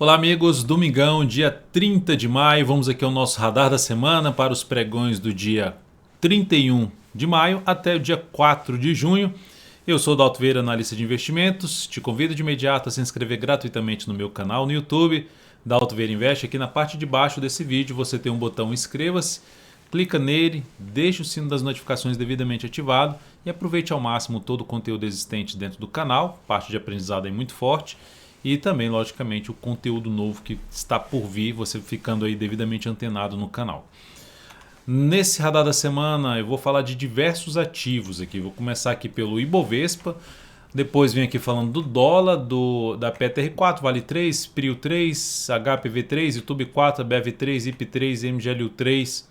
Olá amigos, domingão, dia 30 de maio, vamos aqui ao nosso radar da semana para os pregões do dia 31 de maio até o dia 4 de junho. Eu sou o Dalto Vieira, analista de investimentos, te convido de imediato a se inscrever gratuitamente no meu canal no YouTube, Dalto Vieira Investe. Aqui na parte de baixo desse vídeo você tem um botão inscreva-se, clica nele, deixa o sino das notificações devidamente ativado e aproveite ao máximo todo o conteúdo existente dentro do canal, parte de aprendizado aí muito forte. E também, logicamente, o conteúdo novo que está por vir, você ficando aí devidamente antenado no canal. Nesse radar da semana eu vou falar de diversos ativos aqui. Vou começar aqui pelo Ibovespa, depois venho aqui falando do dólar, da PTR4, Vale 3, Prio 3, HPV 3, YouTube 4, BEV 3, IP 3, MGLU 3,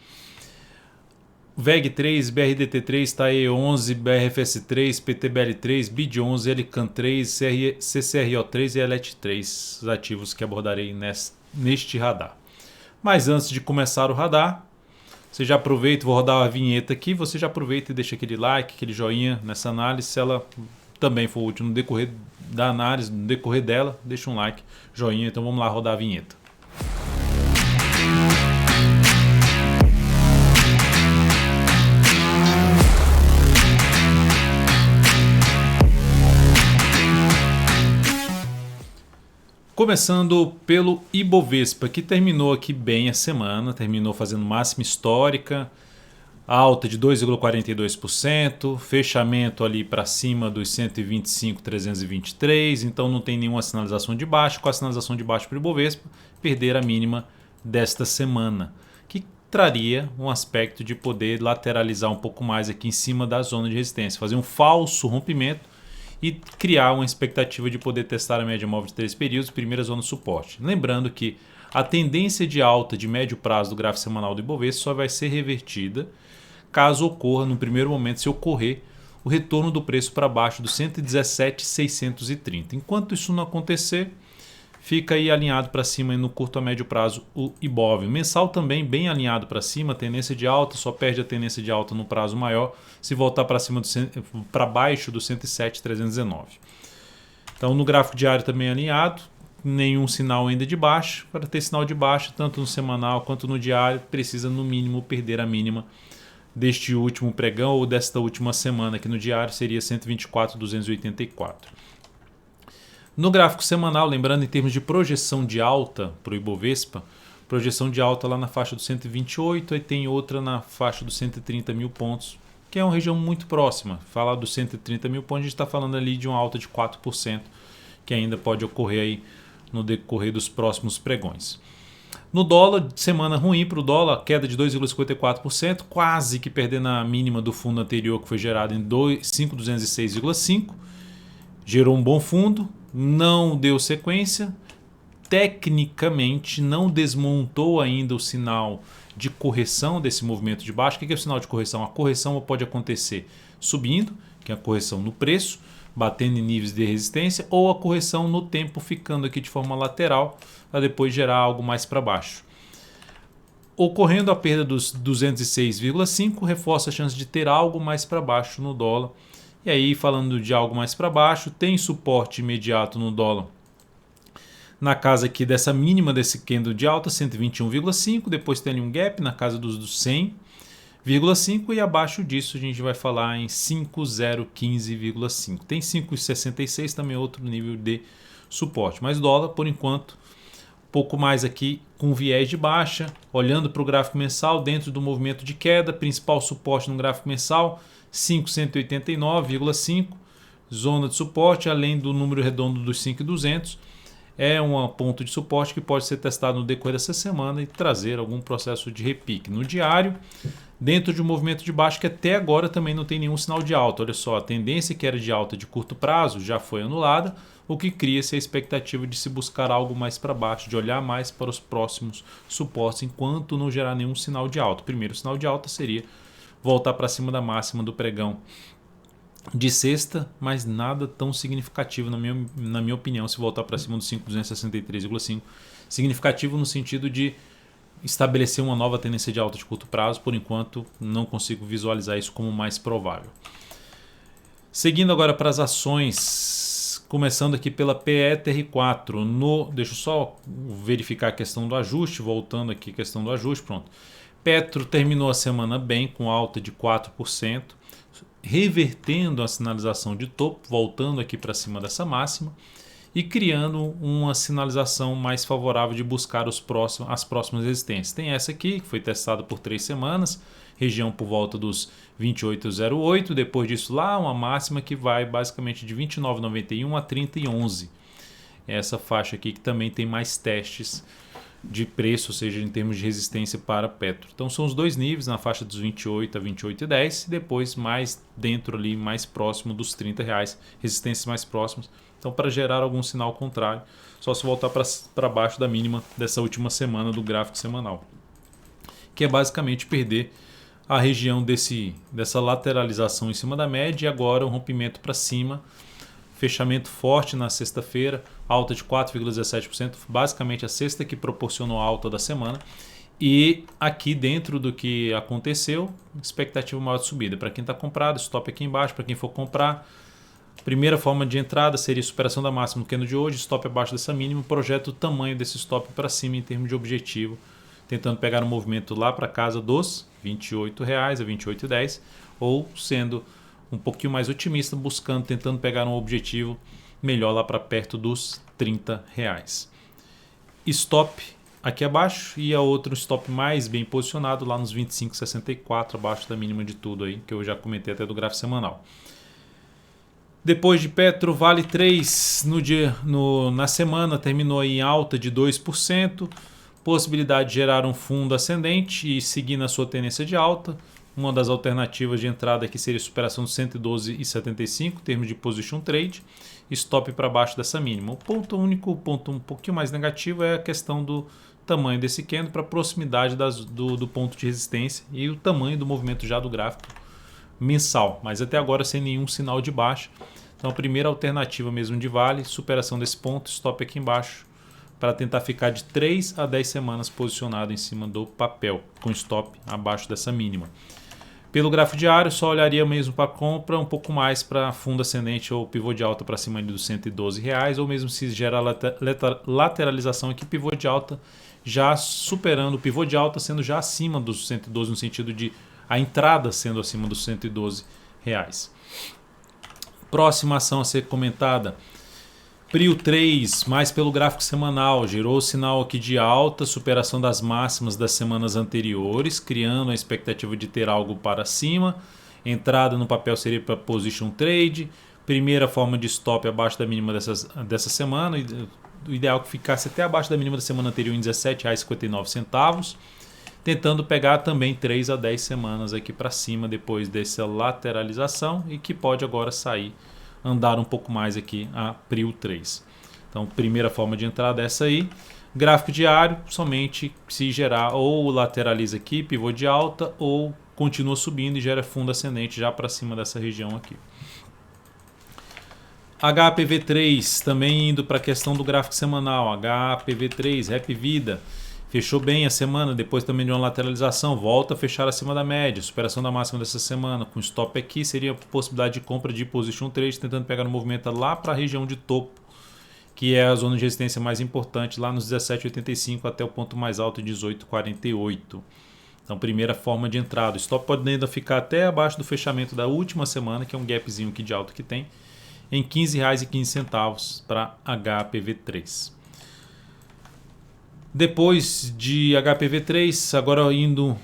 VEG 3, BRDT 3, TAE 11, BRFS 3, PTBL 3, BID 11, LCAN 3, CCRO 3 e ELET 3, os ativos que abordarei neste radar. Mas antes de começar o radar, você já aproveita, vou rodar a vinheta aqui, você já aproveita e deixa aquele like, aquele joinha nessa análise. Se ela também for útil no decorrer da análise, no decorrer dela, deixa um like, joinha. Então vamos lá rodar a vinheta. Começando pelo Ibovespa, que terminou aqui bem a semana, terminou fazendo máxima histórica, alta de 2,42%, fechamento ali para cima dos 125.323, então não tem nenhuma sinalização de baixo. Com a sinalização de baixo para o Ibovespa, perder a mínima desta semana, que traria um aspecto de poder lateralizar um pouco mais aqui em cima da zona de resistência, fazer um falso rompimento e criar uma expectativa de poder testar a média móvel de 3 períodos, primeira zona de suporte. Lembrando que a tendência de alta de médio prazo do gráfico semanal do Ibovespa só vai ser revertida caso ocorra, no primeiro momento, se ocorrer o retorno do preço para baixo dos 117.630. Enquanto isso não acontecer, fica aí alinhado para cima no curto a médio prazo o Ibov. O mensal também bem alinhado para cima, tendência de alta, só perde a tendência de alta no prazo maior se voltar para baixo do 107.319. Então no gráfico diário também alinhado, nenhum sinal ainda de baixa. Para ter sinal de baixa, tanto no semanal quanto no diário, precisa no mínimo perder a mínima deste último pregão ou desta última semana, que no diário seria 124.284. No gráfico semanal, lembrando em termos de projeção de alta para o Ibovespa, projeção de alta lá na faixa dos 128 e tem outra na faixa dos 130 mil pontos, que é uma região muito próxima. Falar dos 130 mil pontos, a gente está falando ali de uma alta de 4%, que ainda pode ocorrer aí no decorrer dos próximos pregões. No dólar, semana ruim para o dólar, queda de 2,54%, quase que perdendo a mínima do fundo anterior, que foi gerado em 5.206,5%. Gerou um bom fundo, não deu sequência, tecnicamente não desmontou ainda o sinal de correção desse movimento de baixo. O que é o sinal de correção? A correção pode acontecer subindo, que é a correção no preço, batendo em níveis de resistência, ou a correção no tempo ficando aqui de forma lateral para depois gerar algo mais para baixo. Ocorrendo a perda dos 206,5, reforça a chance de ter algo mais para baixo no dólar. E aí, falando de algo mais para baixo, tem suporte imediato no dólar na casa aqui dessa mínima desse candle de alta, 121,5, depois tem ali um gap na casa dos 100,5 e abaixo disso a gente vai falar em 5,015,5. Tem 5,66 também outro nível de suporte, mas dólar por enquanto pouco mais aqui com viés de baixa, olhando para o gráfico mensal dentro do movimento de queda, principal suporte no gráfico mensal 5.189,5, zona de suporte além do número redondo dos 5.200, é um ponto de suporte que pode ser testado no decorrer dessa semana e trazer algum processo de repique. No diário, dentro de um movimento de baixo que até agora também não tem nenhum sinal de alta. Olha só, a tendência que era de alta de curto prazo já foi anulada, o que cria-se a expectativa de se buscar algo mais para baixo, de olhar mais para os próximos suportes enquanto não gerar nenhum sinal de alta. O primeiro sinal de alta seria voltar para cima da máxima do pregão de sexta, mas nada tão significativo na minha opinião se voltar para cima dos 5.263,5. Significativo no sentido de estabelecer uma nova tendência de alta de curto prazo. Por enquanto não consigo visualizar isso como mais provável. Seguindo agora para as ações Começando aqui pela PETR4. Deixa eu só verificar a questão do ajuste. Voltando aqui a questão do ajuste. Pronto. Petro terminou a semana bem, com alta de 4%. Revertendo a sinalização de topo. Voltando aqui para cima dessa máxima. E criando uma sinalização mais favorável de buscar as próximas resistências. Tem essa aqui, que foi testada por 3 semanas. Região por volta dos 28,08, depois disso lá uma máxima que vai basicamente de 29,91 a 30,11. Essa faixa aqui que também tem mais testes de preço, ou seja, em termos de resistência para Petro. Então são os dois níveis, na faixa dos 28 a 28,10 e depois mais dentro ali, mais próximo dos R$30, resistências mais próximas. Então para gerar algum sinal contrário, só se voltar para baixo da mínima dessa última semana do gráfico semanal, que é basicamente perder a região dessa lateralização em cima da média e agora um rompimento para cima, fechamento forte na sexta-feira, alta de 4,17%, basicamente a sexta que proporcionou a alta da semana. E aqui dentro do que aconteceu, expectativa maior de subida. Para quem está comprado, stop aqui embaixo. Para quem for comprar, primeira forma de entrada seria superação da máxima no candle de hoje, stop abaixo dessa mínima, projeto o tamanho desse stop para cima em termos de objetivo, tentando pegar um movimento lá para casa dos R$28 a 28,10, ou sendo um pouquinho mais otimista, tentando pegar um objetivo melhor lá para perto dos R$30. Stop aqui abaixo e a outro stop mais bem posicionado lá nos 25,64, abaixo da mínima de tudo aí, que eu já comentei até do gráfico semanal. Depois de Petro, Vale 3 na semana terminou em alta de 2%. Possibilidade de gerar um fundo ascendente e seguir na sua tendência de alta. Uma das alternativas de entrada aqui seria superação de 112,75 em termos de position trade. Stop para baixo dessa mínima. O único ponto um pouquinho mais negativo é a questão do tamanho desse candle para a proximidade do ponto de resistência e o tamanho do movimento já do gráfico mensal. Mas até agora sem nenhum sinal de baixa. Então a primeira alternativa mesmo de Vale, superação desse ponto, stop aqui embaixo, para tentar ficar de 3 a 10 semanas posicionado em cima do papel, com stop abaixo dessa mínima. Pelo gráfico diário, só olharia mesmo para compra, um pouco mais para fundo ascendente ou pivô de alta para cima dos R$112, ou mesmo se gera lateralização aqui, pivô de alta já superando o pivô de alta, sendo já acima dos 112, no sentido de a entrada sendo acima dos R$112. Próxima ação a ser comentada, Prio 3, mais pelo gráfico semanal, gerou o sinal aqui de alta, superação das máximas das semanas anteriores, criando a expectativa de ter algo para cima. Entrada no papel seria para position trade, primeira forma de stop abaixo da mínima dessa semana, o ideal é que ficasse até abaixo da mínima da semana anterior em R$17,59, tentando pegar também 3 a 10 semanas aqui para cima depois dessa lateralização e que pode agora sair, andar um pouco mais aqui a Prio 3. Então, primeira forma de entrada é essa aí. Gráfico diário, somente se gerar ou lateraliza aqui, pivô de alta, ou continua subindo e gera fundo ascendente já para cima dessa região aqui. HPV3, também indo para a questão do gráfico semanal. HPV3, Rap Vida, fechou bem a semana, depois também de uma lateralização, volta a fechar acima da média, superação da máxima dessa semana, com stop aqui, seria a possibilidade de compra de position trade, tentando pegar no movimento lá para a região de topo, que é a zona de resistência mais importante, lá nos 17,85 até o ponto mais alto de 18,48. Então, primeira forma de entrada. O stop pode ainda ficar até abaixo do fechamento da última semana, que é um gapzinho aqui de alto que tem, em R$15,15 para HPV3. Depois de HPV3, agora indo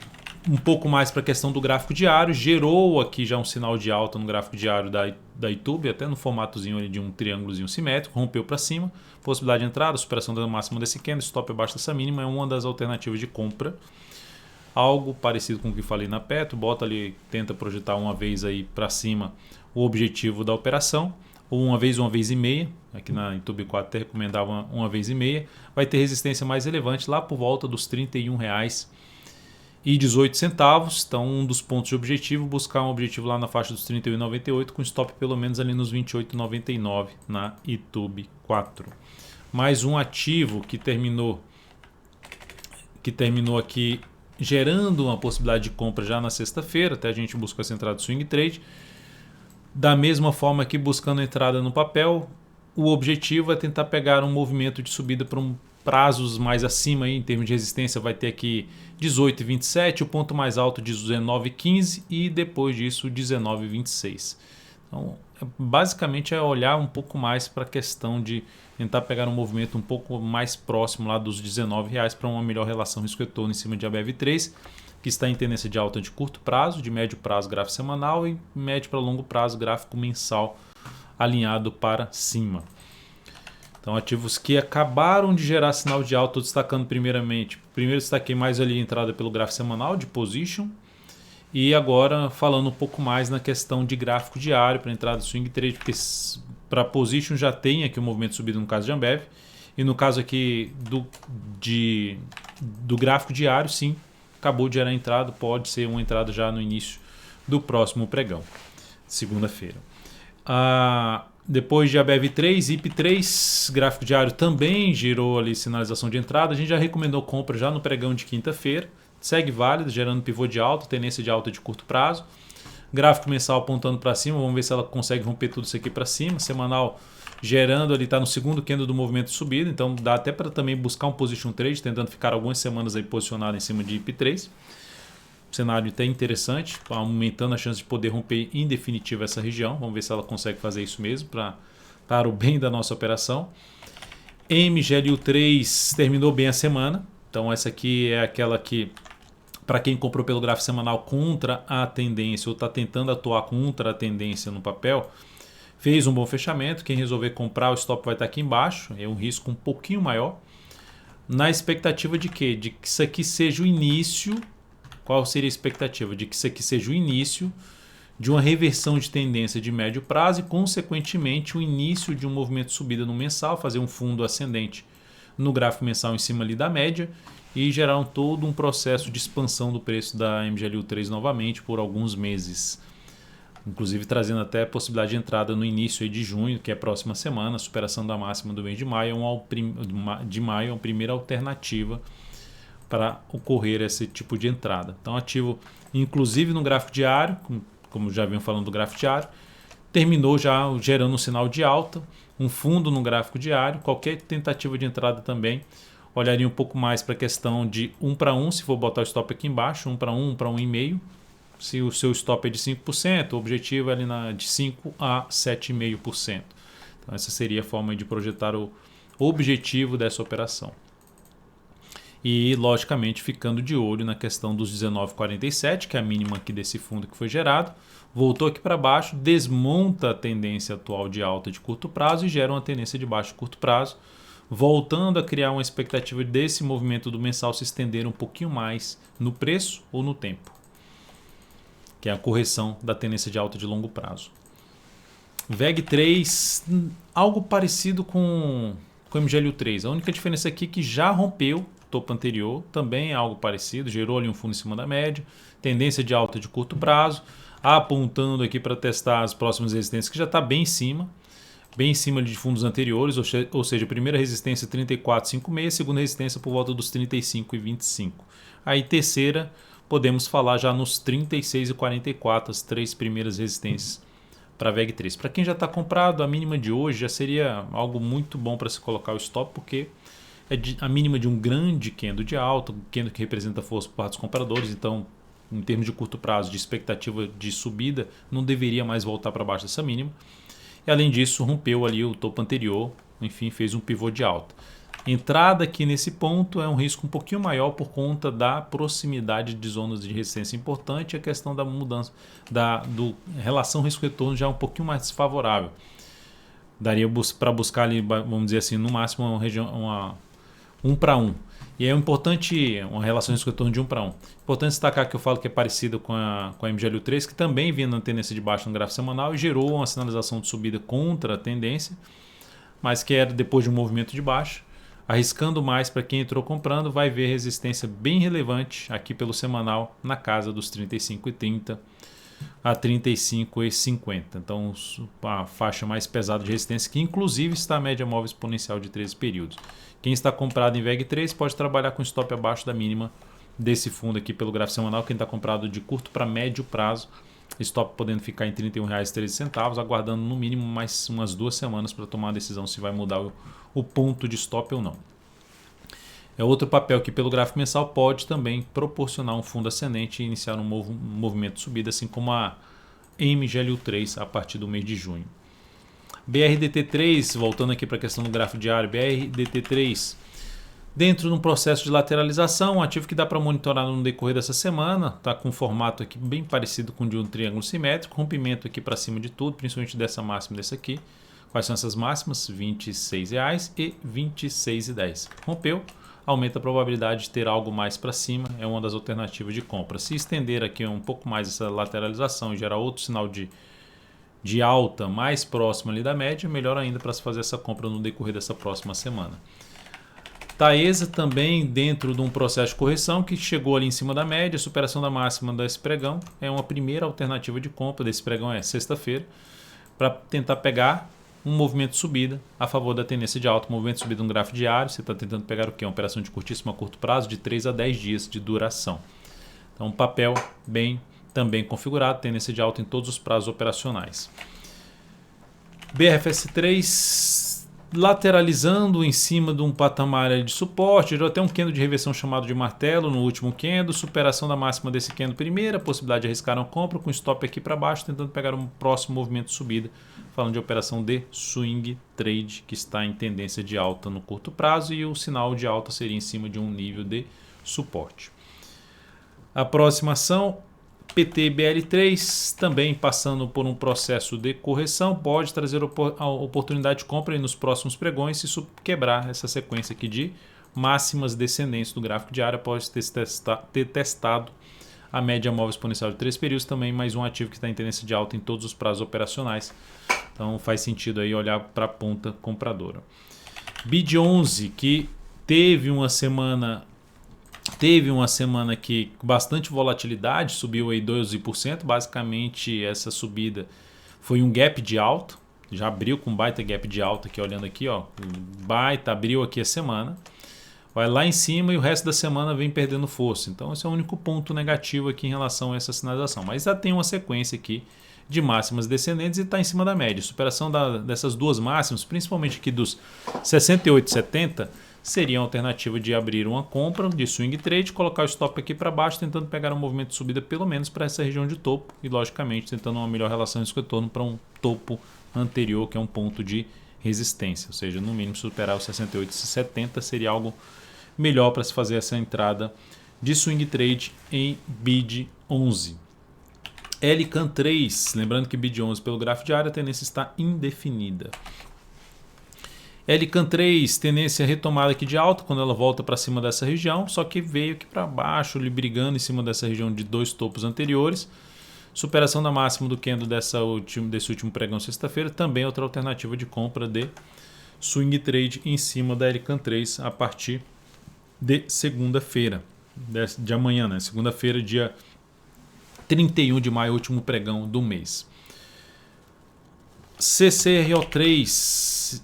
um pouco mais para a questão do gráfico diário, gerou aqui já um sinal de alta no gráfico diário da YouTube, até no formatozinho de um triângulozinho simétrico, rompeu para cima, possibilidade de entrada, superação da máxima desse candle, stop abaixo dessa mínima, é uma das alternativas de compra. Algo parecido com o que falei na Petro, bota ali, tenta projetar uma vez aí para cima o objetivo da operação, ou uma vez e meia, aqui na YouTube 4 até recomendava uma vez e meia, vai ter resistência mais relevante lá por volta dos R$31,18, então um dos pontos de objetivo, buscar um objetivo lá na faixa dos R$31,98, com stop pelo menos ali nos R$28,99 na YouTube 4. Mais um ativo que terminou aqui gerando uma possibilidade de compra já na sexta-feira, até a gente busca essa entrada de swing trade. Da mesma forma que buscando entrada no papel, o objetivo é tentar pegar um movimento de subida para prazos mais acima aí, em termos de resistência vai ter aqui 18,27, o ponto mais alto de 19,15 e depois disso 19,26. Então, basicamente é olhar um pouco mais para a questão de tentar pegar um movimento um pouco mais próximo lá dos R$19 para uma melhor relação risco-retorno em cima de ABF3, que está em tendência de alta de curto prazo, de médio prazo gráfico semanal e médio para longo prazo gráfico mensal alinhado para cima. Então, ativos que acabaram de gerar sinal de alta, destacando primeiramente. Primeiro destaquei mais ali a entrada pelo gráfico semanal de position. E agora falando um pouco mais na questão de gráfico diário para entrada de swing trade, porque para position já tem aqui o movimento subido no caso de Ambev. E no caso aqui do gráfico diário, sim, acabou de gerar entrada, pode ser uma entrada já no início do próximo pregão, segunda-feira. Depois de ABEV3, IP3, gráfico diário também gerou ali sinalização de entrada. A gente já recomendou compra já no pregão de quinta-feira. Segue válido, gerando pivô de alta, tendência de alta de curto prazo. Gráfico mensal apontando para cima, vamos ver se ela consegue romper tudo isso aqui para cima. Semanal gerando ali, está no segundo candle do movimento de subida, então dá até para também buscar um position trade, tentando ficar algumas semanas aí posicionado em cima de IP3. Cenário até interessante, aumentando a chance de poder romper em definitivo essa região. Vamos ver se ela consegue fazer isso mesmo para o bem da nossa operação. MGLU3 terminou bem a semana, então essa aqui é aquela que, para quem comprou pelo gráfico semanal contra a tendência ou está tentando atuar contra a tendência no papel, fez um bom fechamento. Quem resolver comprar, o stop vai estar aqui embaixo, é um risco um pouquinho maior, na expectativa de quê? De que isso aqui seja o início. Qual seria a expectativa? De que isso aqui seja o início de uma reversão de tendência de médio prazo e, consequentemente, o início de um movimento de subida no mensal, fazer um fundo ascendente no gráfico mensal em cima ali da média e gerar todo um processo de expansão do preço da MGLU3 novamente por alguns meses. Inclusive trazendo até a possibilidade de entrada no início aí de junho, que é a próxima semana, a superação da máxima do mês de maio, é uma primeira alternativa para ocorrer esse tipo de entrada. Então, ativo, inclusive no gráfico diário, como já venho falando do gráfico diário, terminou já gerando um sinal de alta, um fundo no gráfico diário. Qualquer tentativa de entrada também olharia um pouco mais para a questão de 1 para 1, se for botar o stop aqui embaixo, 1 para 1, 1 para 1,5. Se o seu stop é de 5%, o objetivo é ali de 5% a 7,5%. Então, essa seria a forma de projetar o objetivo dessa operação. E, logicamente, ficando de olho na questão dos 19,47, que é a mínima aqui desse fundo que foi gerado. Voltou aqui para baixo, desmonta a tendência atual de alta de curto prazo e gera uma tendência de baixo de curto prazo, voltando a criar uma expectativa desse movimento do mensal se estender um pouquinho mais no preço ou no tempo, que é a correção da tendência de alta de longo prazo. VEG3, algo parecido com o MGLU3. A única diferença aqui é que já rompeu topo anterior, também é algo parecido, gerou ali um fundo em cima da média, tendência de alta de curto prazo, apontando aqui para testar as próximas resistências, que já está bem em cima de fundos anteriores, ou seja, primeira resistência 34,56, segunda resistência por volta dos 35,25. Aí terceira, podemos falar já nos 36,44, as três primeiras resistências para a VEG3. Para quem já está comprado, a mínima de hoje já seria algo muito bom para se colocar o stop, porque é a mínima de um grande candle de alta, um candle que representa força por parte dos compradores. Então, em termos de curto prazo, de expectativa de subida, não deveria mais voltar para baixo dessa mínima. E além disso, rompeu ali o topo anterior, enfim, fez um pivô de alta. Entrada aqui nesse ponto é um risco um pouquinho maior por conta da proximidade de zonas de resistência importante e a questão da mudança do relação risco-retorno já é um pouquinho mais desfavorável. Daria para buscar ali, vamos dizer assim, no máximo uma região, 1 para 1. E é importante, uma relação de risco-retorno de 1 para 1. Importante destacar que eu falo que é parecido com a MGLU3, que também vinha na tendência de baixo no gráfico semanal e gerou uma sinalização de subida contra a tendência, mas que era depois de um movimento de baixa. Arriscando mais para quem entrou comprando, vai ver resistência bem relevante aqui pelo semanal na casa dos 35,30 a 35,50. Então, a faixa mais pesada de resistência, que inclusive está a média móvel exponencial de 13 períodos. Quem está comprado em VEG3 pode trabalhar com stop abaixo da mínima desse fundo aqui pelo gráfico semanal. Quem está comprado de curto para médio prazo, Stop podendo ficar em R$ 31,13, aguardando no mínimo mais umas 2 semanas para tomar a decisão se vai mudar o ponto de stop ou não. É outro papel que pelo gráfico mensal pode também proporcionar um fundo ascendente e iniciar um movimento de subida, assim como a MGLU3 a partir do mês de junho. BRDT3, voltando aqui para a questão do gráfico diário, BRDT3 dentro de um processo de lateralização, um ativo que dá para monitorar no decorrer dessa semana, está com um formato aqui bem parecido com o de um triângulo simétrico, rompimento aqui para cima de tudo, principalmente dessa máxima dessa aqui. Quais são essas máximas? R$ 26,00 e R$ 26,10. Rompeu, aumenta a probabilidade de ter algo mais para cima, é uma das alternativas de compra. Se estender aqui um pouco mais essa lateralização e gerar outro sinal de alta mais próximo ali da média, melhor ainda para se fazer essa compra no decorrer dessa próxima semana. Taesa também dentro de um processo de correção que chegou ali em cima da média, superação da máxima desse pregão, é uma primeira alternativa de compra, desse pregão é sexta-feira, para tentar pegar um movimento de subida a favor da tendência de alta, movimento de subida no gráfico diário, você está tentando pegar o quê? Uma operação de curtíssimo a curto prazo de 3 a 10 dias de duração. Então, um papel bem também configurado, tendência de alta em todos os prazos operacionais. BRFS3 lateralizando em cima de um patamar de suporte, gerou até um candle de reversão chamado de martelo no último candle, superação da máxima desse candle primeira, possibilidade de arriscar uma compra com stop aqui para baixo, tentando pegar um próximo movimento de subida, falando de operação de swing trade que está em tendência de alta no curto prazo e o sinal de alta seria em cima de um nível de suporte. A próxima ação, PTBL3, também passando por um processo de correção, pode trazer a oportunidade de compra nos próximos pregões se isso quebrar essa sequência aqui de máximas descendentes do gráfico diário após ter testado a média móvel exponencial de 3 períodos, também mais um ativo que está em tendência de alta em todos os prazos operacionais. Então faz sentido aí olhar para a ponta compradora. BID11, que teve uma semana aqui com bastante volatilidade, subiu aí 12%, basicamente essa subida foi um gap de alta, já abriu com baita gap de alta aqui, olhando aqui, ó, baita, abriu aqui a semana, vai lá em cima e o resto da semana vem perdendo força, então esse é o único ponto negativo aqui em relação a essa sinalização, mas já tem uma sequência aqui de máximas descendentes e está em cima da média, superação dessas duas máximas, principalmente aqui dos 68,70, seria uma alternativa de abrir uma compra de swing trade, colocar o stop aqui para baixo, tentando pegar um movimento de subida pelo menos para essa região de topo e logicamente tentando uma melhor relação de risco-retorno para um topo anterior que é um ponto de resistência, ou seja, no mínimo superar os 68,70 seria algo melhor para se fazer essa entrada de swing trade em BID 11. LCAN 3, lembrando que BID 11 pelo gráfico diário a tendência está indefinida. LCAN 3, tendência retomada aqui de alta quando ela volta para cima dessa região, só que veio aqui para baixo, brigando em cima dessa região de dois topos anteriores. Superação da máxima do candle desse último pregão sexta-feira, também outra alternativa de compra de swing trade em cima da LCAN 3 a partir de segunda-feira, de amanhã, né? Segunda-feira, dia 31 de maio, último pregão do mês. CCRO3,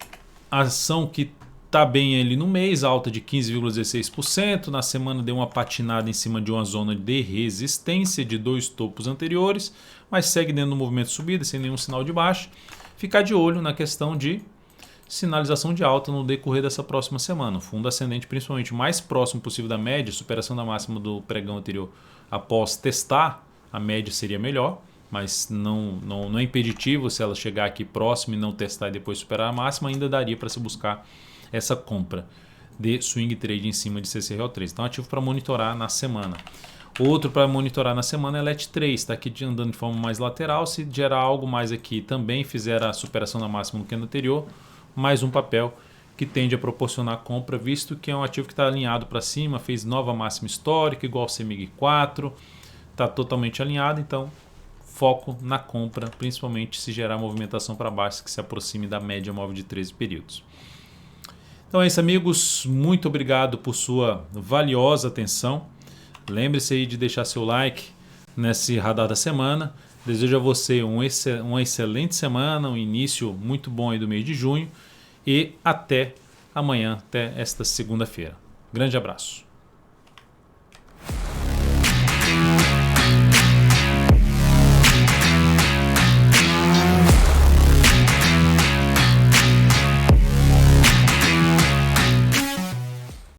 ação que está bem ali no mês, alta de 15,16%. Na semana deu uma patinada em cima de uma zona de resistência de dois topos anteriores, mas segue dentro do movimento de subida, sem nenhum sinal de baixa. Ficar de olho na questão de sinalização de alta no decorrer dessa próxima semana. O fundo ascendente principalmente mais próximo possível da média, superação da máxima do pregão anterior após testar, a média seria melhor. Mas não é impeditivo, se ela chegar aqui próximo e não testar e depois superar a máxima, ainda daria para se buscar essa compra de swing trade em cima de CCRO3. Então, ativo para monitorar na semana. Outro para monitorar na semana é LET3, está aqui andando de forma mais lateral. Se gerar algo mais aqui, também fizer a superação da máxima no candle anterior, mais um papel que tende a proporcionar compra, visto que é um ativo que está alinhado para cima, fez nova máxima histórica, igual ao CMIG 4, está totalmente alinhado, então foco na compra, principalmente se gerar movimentação para baixo que se aproxime da média móvel de 13 períodos. Então é isso, amigos. Muito obrigado por sua valiosa atenção. Lembre-se aí de deixar seu like nesse radar da semana. Desejo a você uma excelente semana, um início muito bom aí do mês de junho e até amanhã, até esta segunda-feira. Grande abraço.